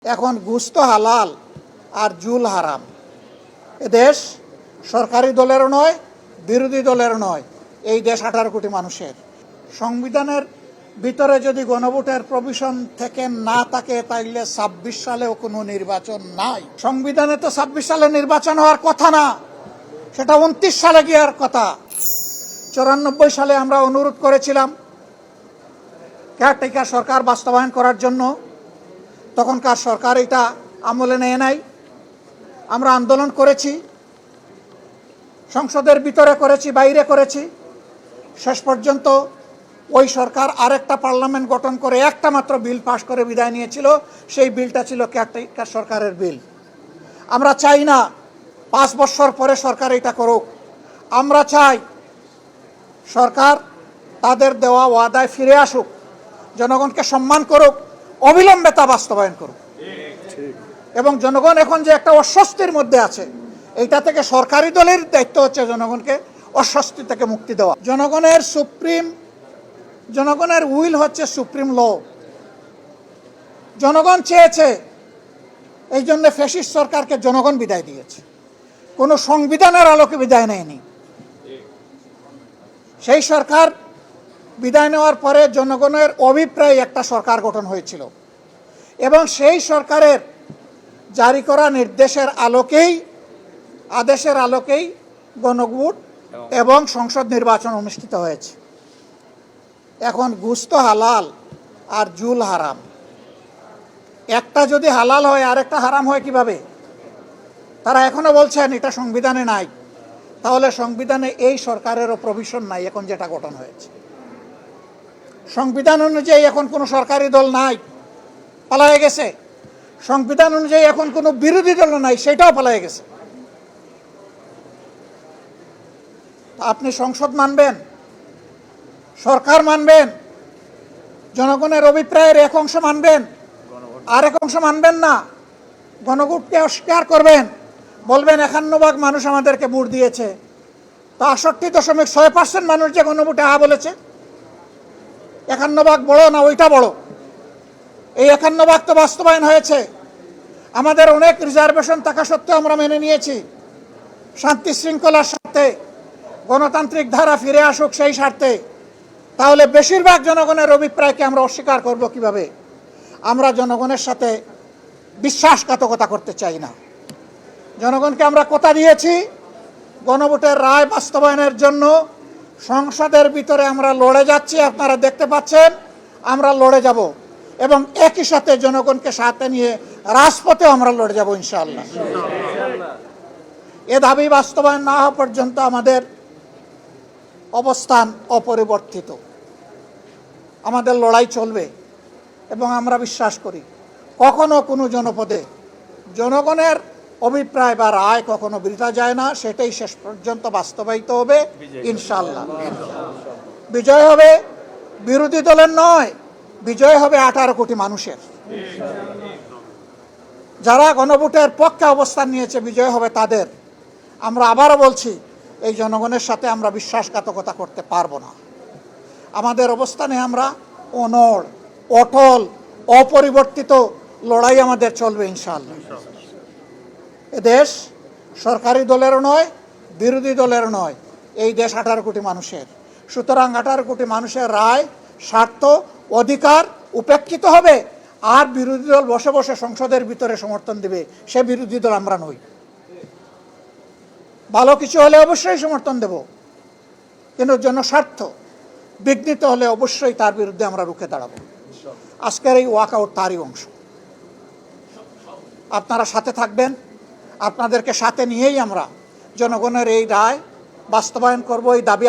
এখন গুস্ত হালাল আর জুল হারাম। এদেশ সরকারি দলেরও নয়, বিরোধী দলেরও নয়, এই দেশ 18 কোটি মানুষের। সংবিধানের ভিতরে যদি গণভোটের প্রভিশন থেকে না থাকে তাইলে 26 সালেও কোনো নির্বাচন নাই। সংবিধানে তো 26 সালে নির্বাচন হওয়ার কথা না, সেটা 29 সালে গিয়ার কথা। 94 সালে আমরা অনুরোধ করেছিলাম কেয়ারটেকার সরকার বাস্তবায়ন করার জন্য। তখনকার সরকার এটা আমলে নেয় নাই। আমরা আন্দোলন করেছি, সংসদের ভিতরে করেছি, বাইরে করেছি। শেষ পর্যন্ত ওই সরকার আরেকটা পার্লামেন্ট গঠন করে একটা মাত্র বিল পাশ করে বিদায় নিয়েছিল। সেই বিলটা ছিল কেয়ারটেকার সরকারের বিল। আমরা চাই না 5 বছর পরে সরকার এটা করুক। আমরা চাই সরকার তাদের দেওয়া ওয়াদায় ফিরে আসুক, জনগণকে সম্মান করুক, অবিলম্বে তা বাস্তবায়ন করুক। এবং জনগণ এখন যে একটা অস্বস্তির মধ্যে আছে, এইটা থেকে সরকারি দলের দায়িত্ব হচ্ছে জনগণকে অস্বস্তি থেকে মুক্তি দেওয়া। জনগণের উইল হচ্ছে সুপ্রিম ল। জনগণ চেয়েছে, এই জন্য ফ্যাসিস্ট সরকারকে জনগণ বিদায় দিয়েছে, কোনো সংবিধানের আলোকে বিদায় নেয়নি। সেই সরকার বিদায় নেওয়ার পরে জনগণের অভিপ্রায়ে একটা সরকার গঠন হয়েছিল এবং সেই সরকারের জারি করা নির্দেশের আলোকেই, আদেশের আলোকেই গণভোট এবং সংসদ নির্বাচন অনুষ্ঠিত হয়েছে। এখন গুস্ত হালাল আর জুল হারাম। একটা যদি হালাল হয় আরেকটা হারাম হয় কিভাবে? তারা এখনো বলছেন এটা সংবিধানে নাই। তাহলে সংবিধানে এই সরকারেরও প্রভিশন নাই এখন যেটা গঠন হয়েছে। সংবিধান অনুযায়ী এখন কোনো সরকারি দল নাই, পালায়ে গেছে। সংবিধান অনুযায়ী এখন কোনো বিরোধী দল নাই, সেটাও পালায়ে গেছে। আপনি সংসদ মানবেন, সরকার মানবেন, জনগণের অভিপ্রায়ের এক অংশ মানবেন, আর এক অংশ মানবেন না। গণভোটকে অস্বীকার করবেন, বলবেন 51% মানুষ আমাদেরকে ভোট দিয়েছে। তো 68.6% মানুষ যে গণভোটে হা বলেছে, 51% বড় না ওইটা বড়? এই 51% তো বাস্তবায়ন হয়েছে। আমাদের অনেক রিজার্ভেশন থাকা সত্ত্বেও আমরা মেনে নিয়েছি। শান্তি শৃঙ্খলার স্বার্থে, গণতান্ত্রিক ধারা ফিরে আসুক সেই স্বার্থে। তাহলে বেশিরভাগ জনগণের অভিপ্রায়কে আমরা অস্বীকার করব কিভাবে? আমরা জনগণের সাথে বিশ্বাসঘাতকতা করতে চাই না। জনগণকে আমরা কথা দিয়েছি, গণভোটের রায় বাস্তবায়নের জন্য সংসদের ভিতরে আমরা লড়ে যাচ্ছি। আপনারা দেখতে পাচ্ছেন আমরা লড়ে যাব এবং একই সাথে জনগণকে সাথে নিয়ে রাজপথেও আমরা লড়ে যাব ইনশাআল্লাহ। এ দাবি বাস্তবায়ন না হওয়া পর্যন্ত আমাদের অবস্থান অপরিবর্তিত, আমাদের লড়াই চলবে। এবং আমরা বিশ্বাস করি কখনো কোনো জনপদে জনগণের অভিপ্রায় বা রায় কখনো বৃথা যায় না, সেটাই শেষ পর্যন্ত বাস্তবায়িত হবে ইনশাআল্লাহ। বিজয় হবে বিরোধী দলের নয়, বিজয় হবে 18 কোটি মানুষের। যারা গণভোটের পক্ষে অবস্থান নিয়েছে বিজয় হবে তাদের। আমরা আবারও বলছি, এই জনগণের সাথে আমরা বিশ্বাসঘাতকতা করতে পারবো না। আমাদের অবস্থানে আমরা অনড়, অটল, অপরিবর্তিত লড়াই আমাদের চলবে ইনশাআল্লাহ। এদেশ সরকারি দলেরও নয়, বিরোধী দলেরও নয়, এই দেশ 18 কোটি মানুষের। সুতরাং 18 কোটি মানুষের রায়, স্বার্থ, অধিকার উপেক্ষিত হবে আর বিরোধী দল বসে বসে সংসদের ভিতরে সমর্থন দিবে, সে বিরোধী দল আমরা নই। ভালো কিছু হলে অবশ্যই সমর্থন দেব, কিন্তু জনস্বার্থ বিঘ্নিত হলে অবশ্যই তার বিরুদ্ধে আমরা রুখে দাঁড়াবো। আজকের এই ওয়াকআউট তারই অংশ। আপনারা সাথে থাকবেন, আপনাদেরকে সাথে নিয়েই আমরা জনগণের এই রায় বাস্তবায়ন করব, এই দাবি